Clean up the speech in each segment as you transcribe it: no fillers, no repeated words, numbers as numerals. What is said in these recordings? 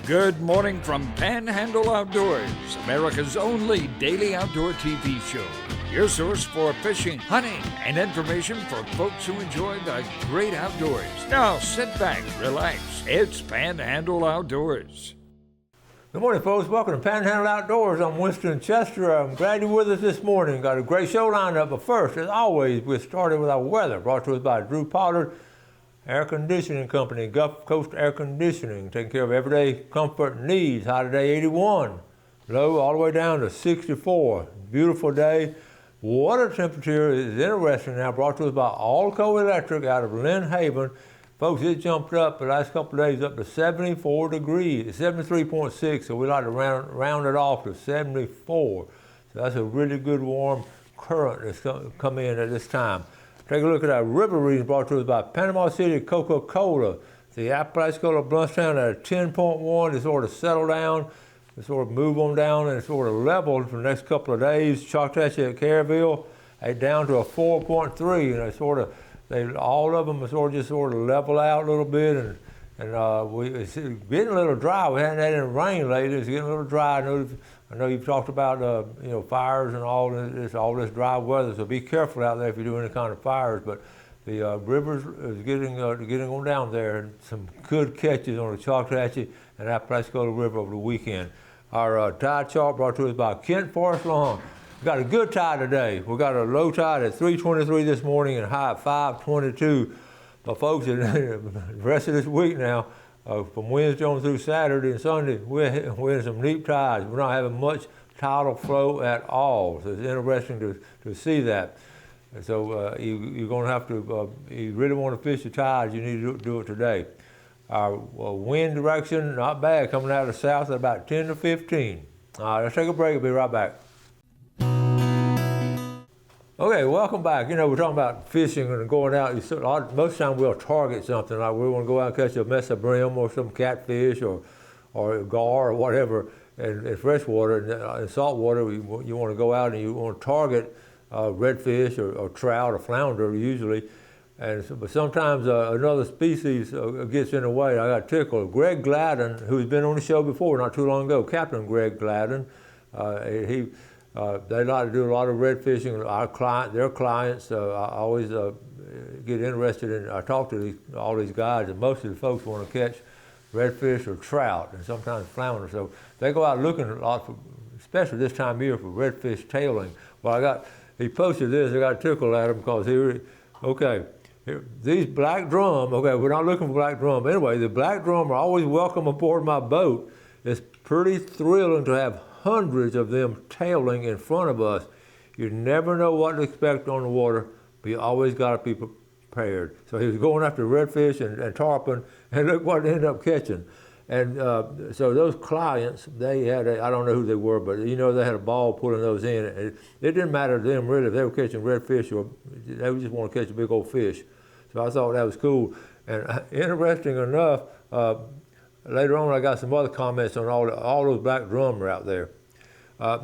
Good morning from Panhandle Outdoors, America's only daily outdoor TV show. Your source for fishing, hunting, and information for folks who enjoy the great outdoors. Now sit back, relax. It's Panhandle Outdoors. Good morning, folks. Welcome to Panhandle Outdoors. I'm Winston Chester. I'm glad you're with us this morning. Got a great show lined up, but first, as always, we started with our weather, brought to us by Drew Pollard Air Conditioning Company, Gulf Coast Air Conditioning, taking care of everyday comfort needs. High today, 81. Low all the way down to 64. Beautiful day. Water temperature is interesting now, brought to us by Allco Electric out of Lynn Haven. Folks, it jumped up the last couple of days up to 74 degrees, 73.6, so we like to round it off to 74. So that's a really good warm current that's come in at this time. Take a look at our river readings brought to us by Panama City Coca-Cola. The Apalachicola Bluntstown at a 10.1 to sort of settle down, to sort of move on down and sort of level for the next couple of days. Choctaw at Caryville, down to a 4.3, and all of them are just sort of level out a little bit, and it's getting a little dry. We haven't had any rain lately. It's getting a little dry. I know you've talked about fires and all this dry weather. So be careful out there if you're doing any kind of fires. But the rivers is getting on down there, and some good catches on the Choctaw and Apalachicola River over the weekend. Our tide chart brought to us by Kent Forest Lawn. We got a good tide today. We got a low tide at 3:23 this morning and high at 5:22. But folks, the rest of this week now, from Wednesday on through Saturday and Sunday, we're in some deep tides. We're not having much tidal flow at all. So it's interesting to see that. And so you're going to have to, you really want to fish the tides, you need to do it today. Our wind direction, not bad, coming out of the south at about 10 to 15. All right, let's take a break. We'll be right back. Okay, welcome back. We're talking about fishing and going out. Most of the time we'll target something, like we want to go out and catch a mess of brim or some catfish or gar or whatever in freshwater. And in saltwater, you want to go out and you want to target redfish or trout or flounder usually. But sometimes another species gets in the way. I got tickled. Greg Gladden, who's been on the show before not too long ago, Captain Greg Gladden, they like to do a lot of red fishing. Their clients, I always get interested in. I talk to all these guys, and most of the folks want to catch redfish or trout, and sometimes flounder. So they go out looking a lot for, especially this time of year, for redfish tailing. Well, he posted this. I got tickled at him because these black drum. Okay, we're not looking for black drum. Anyway, the black drum are always welcome aboard my boat. It's pretty thrilling to have hundreds of them tailing in front of us. You never know what to expect on the water, but you always got to be prepared. So he was going after redfish and tarpon, and look what they ended up catching. And so those clients, they had, I don't know who they were, but they had a ball pulling those in. It didn't matter to them really if they were catching redfish or they just want to catch a big old fish. So I thought that was cool. And interesting enough, later on, I got some other comments on all those black drum are out there.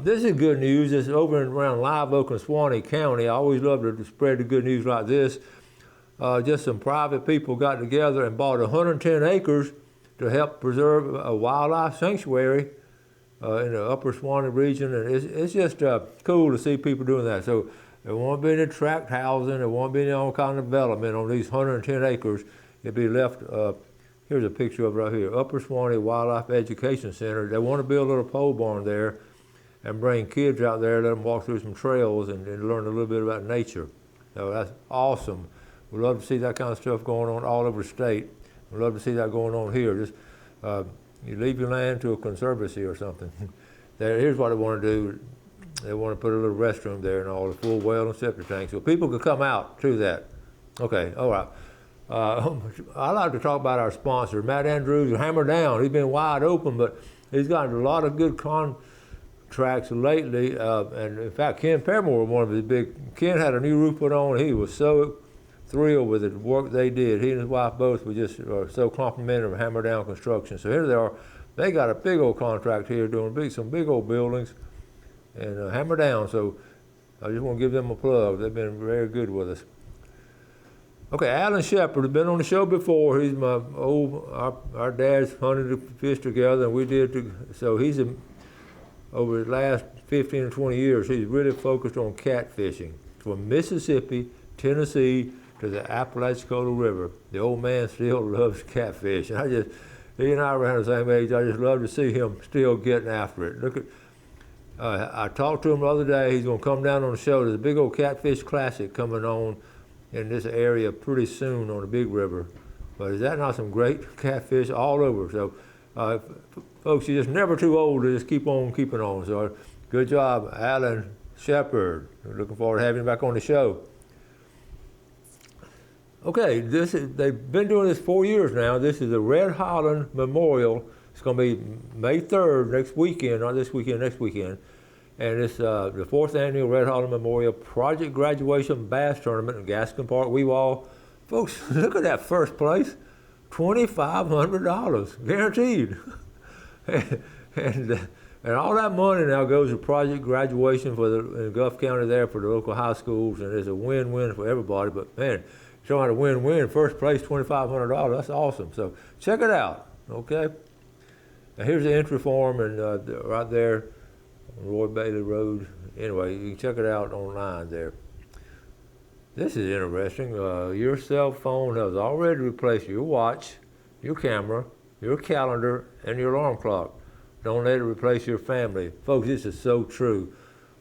This is good news. It's over and around Live Oak and Suwannee County. I always love to spread the good news like this. Just some private people got together and bought 110 acres to help preserve a wildlife sanctuary in the upper Suwannee region. And it's just cool to see people doing that. So there won't be any tract housing. There won't be any all kind of development on these 110 acres. It'll be left. Here's a picture of it right here, Upper Suwannee Wildlife Education Center. They want to build a little pole barn there and bring kids out there, let them walk through some trails and learn a little bit about nature. So that's awesome. We'd love to see that kind of stuff going on all over the state. We'd love to see that going on here. Just you leave your land to a conservancy or something. Here's what they want to do. They want to put a little restroom there and all, a full well and septic tank, so people could come out to that. Okay, all right. I like to talk about our sponsor, Matt Andrews, Hammer Down. He's been wide open, but he's gotten a lot of good contracts lately. And in fact, Ken Paramore, one of his big, Ken had a new roof put on. He was so thrilled with the work they did. He and his wife both were just so complimentary of Hammer Down Construction. So here they are. They got a big old contract here doing some big old buildings and Hammer Down. So I just want to give them a plug. They've been very good with us. Okay, Alan Shepard has been on the show before. He's our dads hunted and fished together, and we did. So over the last 15 or 20 years, he's really focused on catfishing from Mississippi, Tennessee to the Apalachicola River. The old man still loves catfish. He and I are around the same age. I just love to see him still getting after it. Look at. I talked to him the other day. He's going to come down on the show. There's a big old catfish classic coming on in this area pretty soon on the big river. But is that not some great catfish all over? So, folks, you're just never too old to just keep on keeping on. So, good job, Alan Shepard. We're looking forward to having you back on the show. Okay, they've been doing this 4 years now. This is the Red Holland Memorial. It's going to be May 3rd, next weekend, not this weekend, next weekend. And it's the 4th Annual Red Holland Memorial Project Graduation Bass Tournament in Gaskin Park, Weewall. Folks, look at that first place, $2,500, guaranteed. and all that money now goes to project graduation in Gulf County there for the local high schools, and it's a win-win for everybody. But man, showing a win-win, first place, $2,500, that's awesome. So check it out, okay? Now here's the entry form, and right there, Roy Bailey Road. Anyway, you can check it out online there. This is interesting. Your cell phone has already replaced your watch, your camera, your calendar, and your alarm clock. Don't let it replace your family. Folks, this is so true.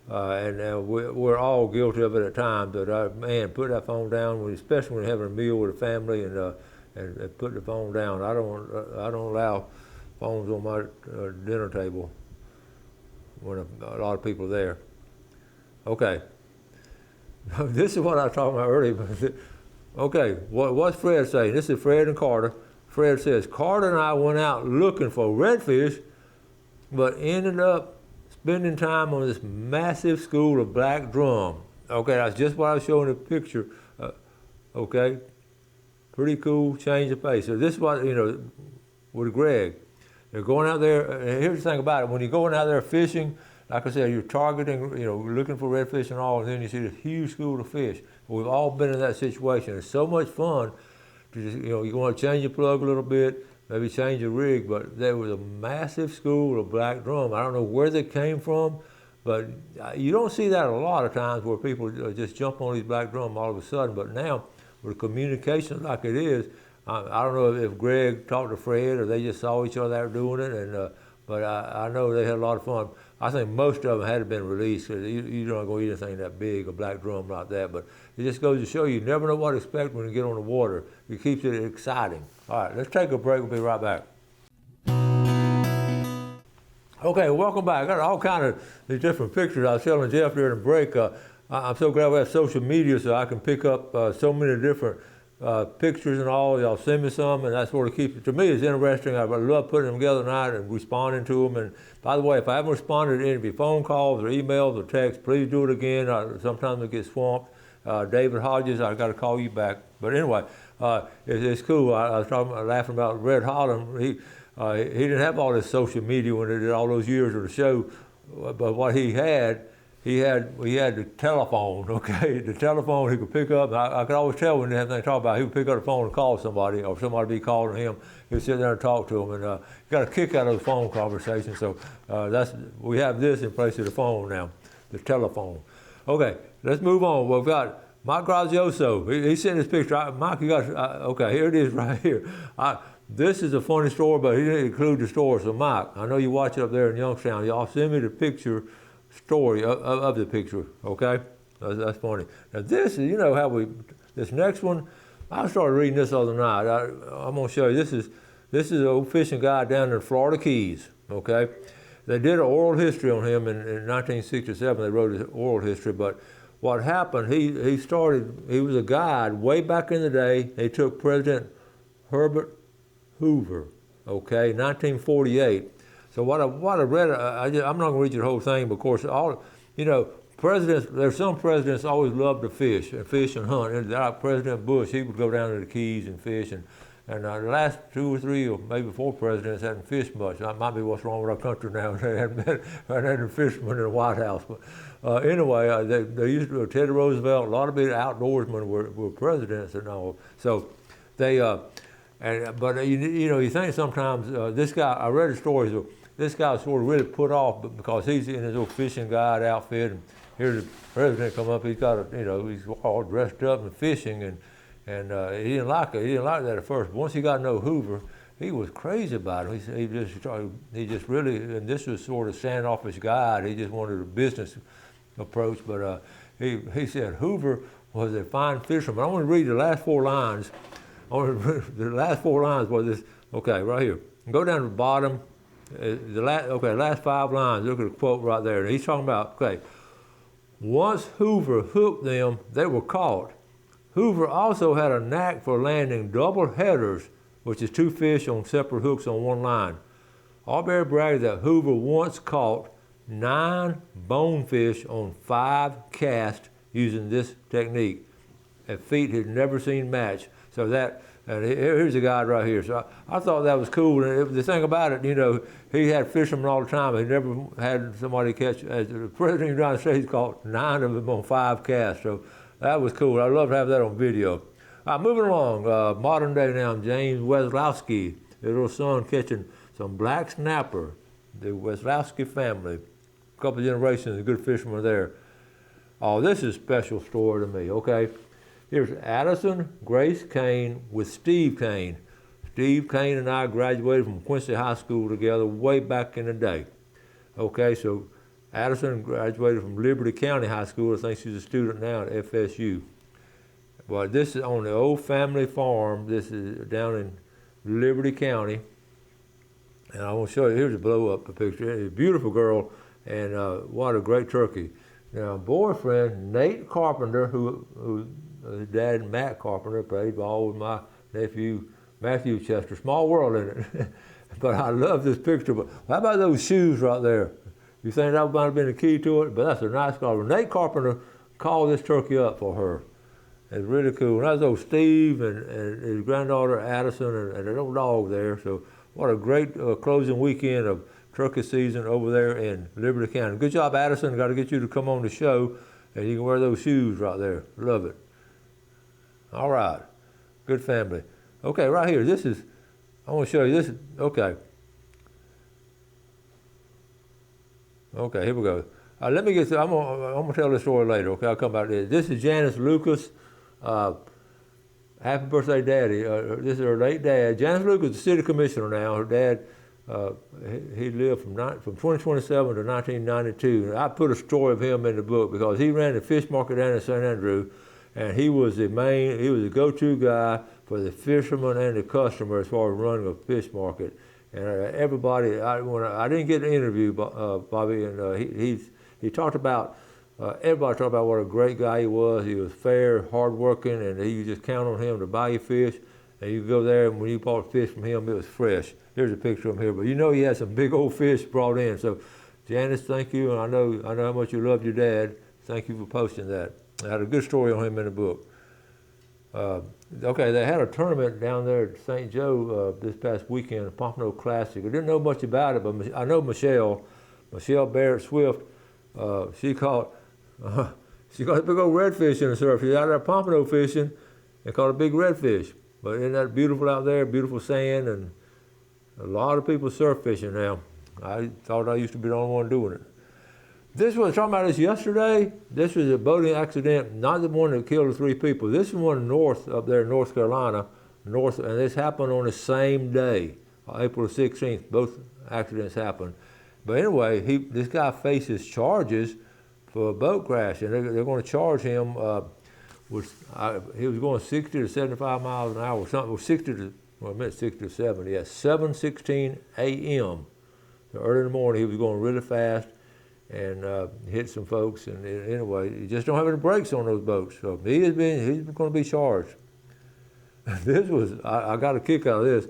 And we're all guilty of it at times, but man, put that phone down, especially when you're having a meal with a family, and put the phone down. I don't allow phones on my dinner table when a lot of people are there. Okay, this is what I was talking about earlier. Okay, what's Fred saying? This is Fred and Carter. Fred says, Carter and I went out looking for redfish, but ended up spending time on this massive school of black drum. Okay, that's just what I was showing the picture. Okay, pretty cool change of pace. So this is what, with Greg. They're going out there, and here's the thing about it, when you're going out there fishing, like I said, you're targeting, looking for redfish and all, and then you see this huge school of fish. We've all been in that situation. It's so much fun to just, you want to change your plug a little bit, maybe change your rig, but there was a massive school of black drum. I don't know where they came from, but you don't see that a lot of times where people just jump on these black drum all of a sudden, but now with communication like it is, I don't know if Greg talked to Fred or they just saw each other out doing it, but I know they had a lot of fun. I think most of them had been released because you're not going to eat anything that big, a black drum like that, but it just goes to show you never know what to expect when you get on the water. It keeps it exciting. All right, let's take a break. We'll be right back. Okay, welcome back. I got all kind of these different pictures. I was telling Jeff during the break, I'm so glad we have social media so I can pick up so many different pictures and all. Y'all send me some, and that's what it keeps it. To me, it's interesting. I love putting them together tonight and responding to them. And by the way, if I haven't responded to any of your phone calls or emails or texts, please do it again. Sometimes I get swamped. David Hodges, I got to call you back. But anyway, it's cool. I was laughing about Red Holland. He didn't have all this social media when he did all those years of the show, but what he had the telephone, okay? The telephone he could pick up. I could always tell when he had anything to talk about. He would pick up the phone and call somebody, or somebody would be calling him. He would sit there and talk to him, and you got a kick out of those phone conversations. So we have this in place of the phone now, the telephone. Okay, let's move on. We've got Mike Grazioso. He sent this picture. Mike, you got, okay, here it is right here. This is a funny story, but he didn't include the story. So Mike, I know you watch it up there in Youngstown. Y'all send me the picture story of the picture, okay? That's funny. Now this is, this next one, I started reading this the other night. I'm gonna show you, this is an old fishing guy down in the Florida Keys, okay? They did an oral history on him in 1967, they wrote an oral history, but what happened, he was a guide way back in the day. He took President Herbert Hoover, okay, 1948. So what I read, I'm not going to read you the whole thing, but of course, presidents, there's some presidents always love to fish and hunt. And like President Bush, he would go down to the Keys and fish, and And the last 2 or 3 or maybe 4 presidents hadn't fished much. That might be what's wrong with our country now. They hadn't had a fisherman in the White House. But anyway, they used to, Teddy Roosevelt, a lot of big outdoorsmen were presidents and all. So they, but you think sometimes this guy, I read a story, so this guy was sort of really put off because he's in his old fishing guide outfit, and here's the president come up, he's got he's all dressed up and fishing, and he didn't like it. He didn't like that at first. But once he got to know Hoover, he was crazy about it. He just really, and this was sort of standoffish guide. He just wanted a business approach. But he said Hoover was a fine fisherman. I want to read the last 4 lines. The last 4 lines was this. Okay, right here. Go down to the bottom. Last 5 lines. Look at the quote right there. And he's talking about, okay, once Hoover hooked them, they were caught. Hoover also had a knack for landing double headers, which is 2 fish on separate hooks on 1 line. Arbery bragged that Hoover once caught 9 bonefish on 5 casts using this technique, a feat he'd never seen matched. So that, and here's a guy right here. So I thought that was cool. And the thing about it, he had fishermen all the time. He never had somebody catch. As the president of the United States caught 9 of them on 5 casts. So that was cool. I'd love to have that on video. Moving along, modern day now, James Weslowski, his little son catching some black snapper. The Weslowski family, a couple of generations of good fishermen there. Oh, this is a special story to me, okay? Here's Addison Grace Kane with Steve Kane. Steve Kane and I graduated from Quincy High School together way back in the day. Okay, so Addison graduated from Liberty County High School. I think she's a student now at FSU. But this is on the old family farm. This is down in Liberty County. And I want to show you, here's a blow-up picture. It's a beautiful girl, and what a great turkey. Now, boyfriend, Nate Carpenter, who his dad, Matt Carpenter, played ball with my nephew, Matthew Chester. Small world in it. But I love this picture. But how about those shoes right there? You think that might have been the key to it? But that's a nice color. Nate Carpenter called this turkey up for her. It's really cool. And that's old Steve and his granddaughter Addison and their little dog there. So what a great closing weekend of turkey season over there in Liberty County. Good job, Addison. Got to get you to come on the show, and you can wear those shoes right there. Love it. All right. Good family. Okay, right here. This is, I want to show you this. Okay. Okay, here we go. Let me get. I'm gonna tell this story later. Okay, I'll come back to this. This is Janice Lucas. Happy birthday, Daddy. This is her late dad. Janice Lucas is the city commissioner now. Her dad, he lived from 2027 to 1992. And I put a story of him in the book because he ran the fish market down in St. Andrew, and he was the go-to guy for the fishermen and the customer as far as running a fish market. And everybody, I didn't get an interview, Bobby, and he talked about, everybody talked about what a great guy he was. He was fair, hardworking, and you just count on him to buy you fish. And you go there, and when you bought fish from him, it was fresh. Here's a picture of him here, but he had some big old fish brought in. So, Janice, thank you, and I know how much you loved your dad. Thank you for posting that. I had a good story on him in the book. Okay, they had a tournament down there at St. Joe this past weekend, a Pompano Classic. I didn't know much about it, but I know Michelle Barrett Swift. She caught a big old redfish in the surf. She's out there Pompano fishing and caught a big redfish. But isn't that beautiful out there? Beautiful sand, and a lot of people surf fishing now. I thought I used to be the only one doing it. This was talking about this yesterday. This was a boating accident, not the one that killed the 3 people. This is one north up there in North Carolina, and this happened on the same day, April 16th. Both accidents happened. But anyway, this guy faces charges for a boat crash, and they're going to charge him. He was going 60 to 75 miles an hour, something. 60 to 70. Yeah, 7:16 a.m. So early in the morning, he was going really fast and hit some folks. And anyway, you just don't have any brakes on those boats. So he's going to be charged. I got a kick out of this.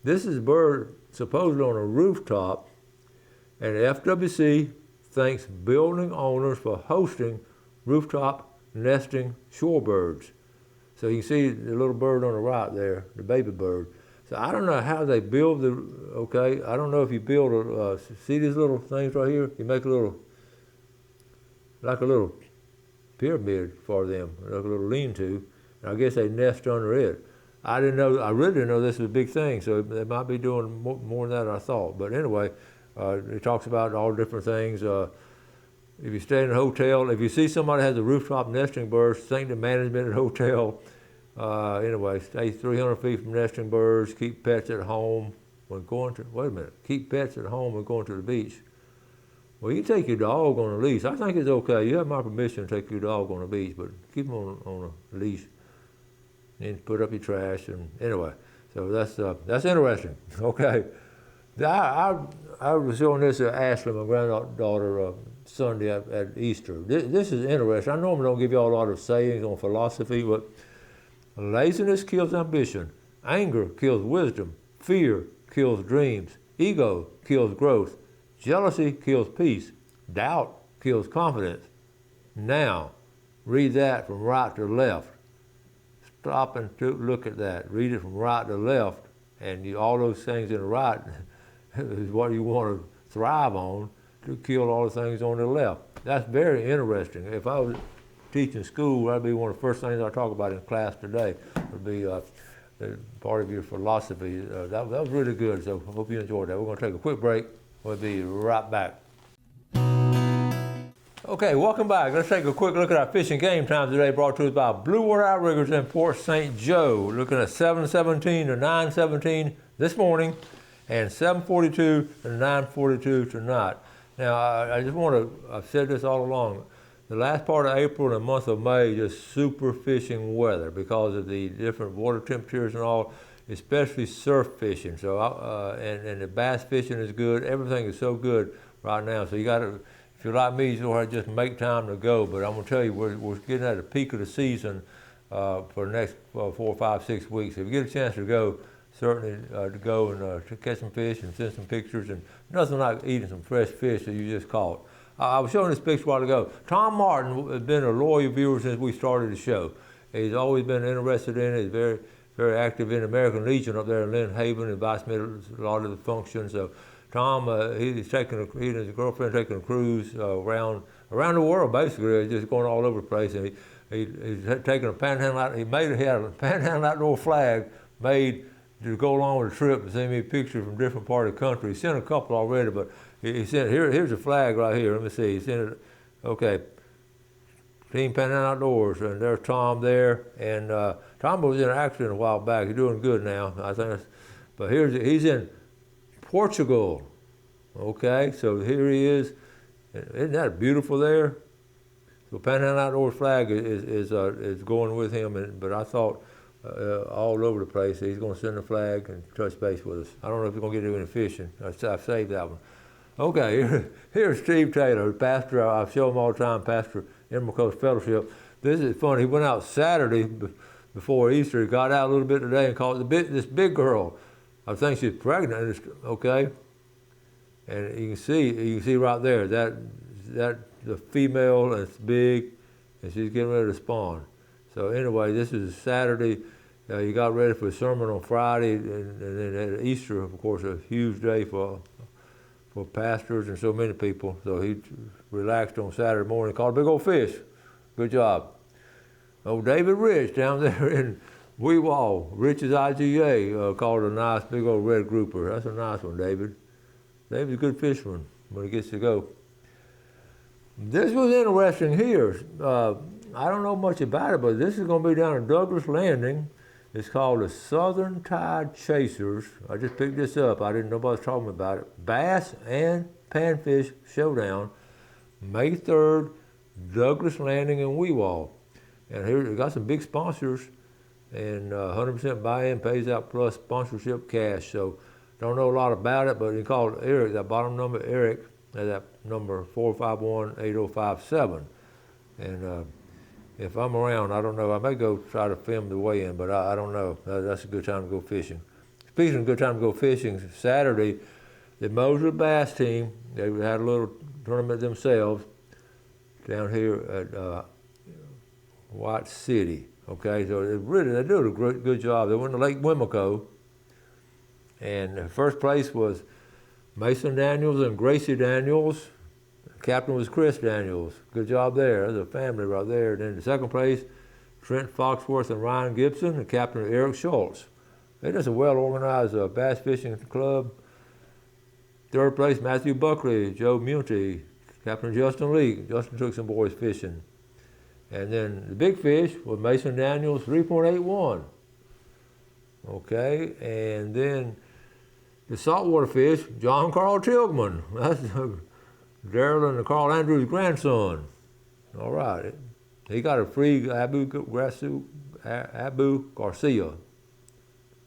This is a bird supposedly on a rooftop, and the FWC thanks building owners for hosting rooftop nesting shorebirds. So you can see the little bird on the right there, the baby bird. So I don't know how they build the, okay, I don't know if you build see these little things right here? You make a little, like a little pyramid for them, like a little lean-to. And I guess they nest under it. I really didn't know this was a big thing, so they might be doing more than that I thought. But anyway, it talks about all different things. If you stay in a hotel, if you see somebody has a rooftop nesting birds, thank the management at the hotel. Anyway, stay 300 feet from nesting birds, keep pets at home when going to, wait a minute, keep pets at home when going to the beach. Well, you can take your dog on a leash. I think it's okay. You have my permission to take your dog on a beach, but keep him on a leash. And put up your trash, and anyway, so that's interesting. Okay, I was showing this to Ashley, my granddaughter, Sunday at Easter. This is interesting. I normally don't give you all a lot of sayings on philosophy, but laziness kills ambition, anger kills wisdom, fear kills dreams, ego kills growth, jealousy kills peace, doubt kills confidence. Now, read that from right to left. Stop and look at that. Read it from right to left, and all those things in the right is what you want to thrive on to kill all the things on the left. That's very interesting. If I was teaching school, that'd be one of the first things I talk about in class today. Would be part of your philosophy. That was really good. So I hope you enjoyed that. We're going to take a quick break. We'll be right back. Okay, welcome back. Let's take a quick look at our fishing game time today, brought to us by Blue Water Outriggers in Port St. Joe. Looking at 7:17 to 9:17 this morning, and 7:42 to 9:42 tonight. Now, I just want to, I've said this all along, the last part of April and the month of May, just super fishing weather because of the different water temperatures and all, especially surf fishing. So, and the bass fishing is good. Everything is so good right now. So you got to, if you're like me, you just make time to go. But I'm going to tell you, we're getting at the peak of the season for the next 4, 5, 6 weeks. If you get a chance to go, certainly to go and to catch some fish and send some pictures. And nothing like eating some fresh fish that you just caught. I was showing this picture a while ago. Tom Martin has been a loyal viewer since we started the show. He's always been interested in it. He's very, very active in the American Legion up there in Lynn Haven, invites me to a lot of the functions. So Tom, he and his girlfriend taking a cruise around the world, basically, just going all over the place. And he's taking a Panhandle. He had a Panhandle outdoor flag made to go along with the trip and send me pictures from different parts of the country. He sent a couple already, but he sent, here's a flag right here. Let me see. He sent it, okay, Team Panhandle Outdoors, and there's Tom there. And Tom was in an accident a while back. He's doing good now, I think. But he's in Portugal. Okay, so here he is. Isn't that beautiful there? So Panhandle Outdoors flag is going with him, but I thought all over the place he's going to send the flag and touch base with us. I don't know if he's going to get into any fishing. I've saved that one. Okay, here's Steve Taylor, pastor. I show him all the time, pastor Emerald Coast Fellowship. This is funny. He went out Saturday before Easter. He got out a little bit today and caught this big girl. I think she's pregnant. Okay, and you can see right there that the female, and it's big, and she's getting ready to spawn. So anyway, this is Saturday. He got ready for a sermon on Friday, and then at Easter, of course, a huge day for pastors and so many people. So he relaxed on Saturday morning, caught a big old fish. Good job. Oh, David Rich down there in Weewall, Rich's IGA, caught a nice big old red grouper. That's a nice one, David. David's a good fisherman when he gets to go. This was interesting here. I don't know much about it, but this is going to be down in Douglas Landing. It's called the Southern Tide Chasers. I just picked this up. I didn't know nobody was talking about it. Bass and Panfish Showdown, May 3rd, Douglas Landing in Weewall. And here they got some big sponsors, and 100% buy-in pays out plus sponsorship cash. So don't know a lot about it, but he called Eric, that bottom number, Eric, that number 451-8057. And if I'm around, I don't know. I may go try to film the weigh-in, but I don't know. That's a good time to go fishing. Speaking of a good time to go fishing, Saturday, the Mos Bass Team, they had a little tournament themselves down here at White City. Okay, so they do a good job. They went to Lake Wimico, and the first place was Mason Daniels and Gracie Daniels. The captain was Chris Daniels. Good job there. There's a family right there. Then the second place, Trent Foxworth and Ryan Gibson. The captain, Eric Schultz. They're just a well-organized bass fishing club. Third place, Matthew Buckley, Joe Munty, Captain Justin Leake. Justin took some boys fishing. And then the big fish was Mason Daniels, 3.81. Okay, and then the saltwater fish, John Carl Tilghman. That's Darrell and Carl Andrews' grandson. All right, he got a free Abu Garcia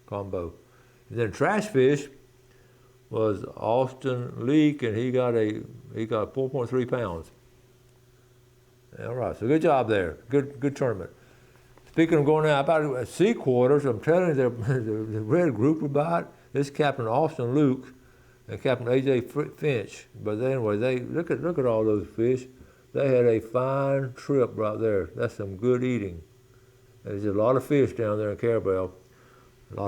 combo. And then trash fish was Austin Leake, and he got 4.3 pounds. All right, so good job there. Good tournament. Speaking of going out about sea quarters, I'm telling you, the red grouper bite. This Captain Austin Luke and Captain A.J. Finch. But anyway, they look at all those fish. They had a fine trip right there. That's some good eating. There's a lot of fish down there in Carabel. A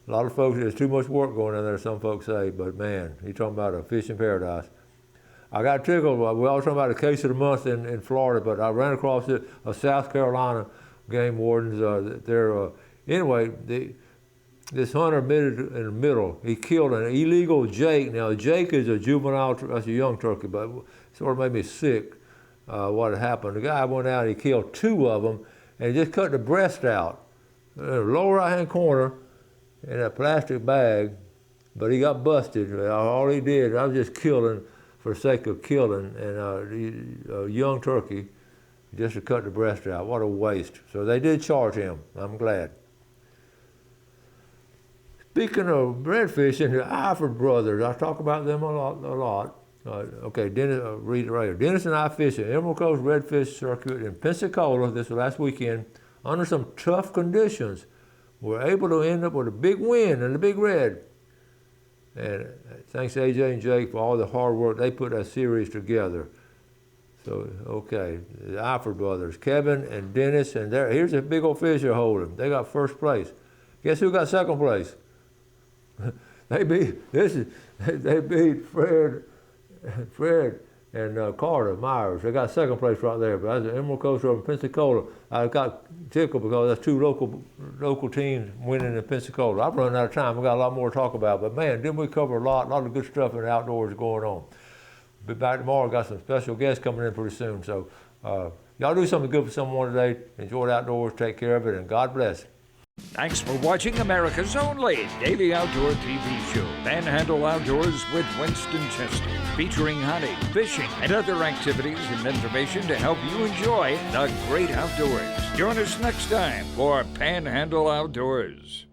lot of folks, there's too much work going on there, some folks say, but man, you're talking about a fishing paradise. I got tickled. We all talking about a case of the month in Florida, but I ran across a South Carolina game wardens. Anyway, this hunter admitted in the middle, he killed an illegal jake. Now, jake is a juvenile, that's a young turkey, but it sort of made me sick what had happened. The guy went out and he killed 2 of them, and he just cut the breast out in the lower right-hand corner in a plastic bag, but he got busted. All he did, I was just killing for the sake of killing, and a young turkey just to cut the breast out. What a waste. So they did charge him. I'm glad. Speaking of redfishing, the Eifert brothers, I talk about them a lot. Okay, Dennis, read it right here. Dennis and I fished the Emerald Coast Redfish Circuit in Pensacola this last weekend under some tough conditions. We're able to end up with a big win and a big red. And thanks to AJ and Jake for all the hard work. They put that series together. So, okay, the Eifert brothers, Kevin and Dennis, and here's a big old fish they're holding. They got first place. Guess who got second place? They beat Fred and Carter Myers. They got second place right there. But that's the Emerald Coast over Pensacola. I got tickled because that's 2 local teams winning in Pensacola. I've run out of time. We've got a lot more to talk about. But man, didn't we cover a lot of good stuff in the outdoors going on. Be back tomorrow. Got some special guests coming in pretty soon. So y'all do something good for someone today. Enjoy the outdoors. Take care of it. And God bless. Thanks for watching America's only daily outdoor TV show, Panhandle Outdoors with Winston Chester, featuring hunting, fishing, and other activities and information to help you enjoy the great outdoors. Join us next time for Panhandle Outdoors.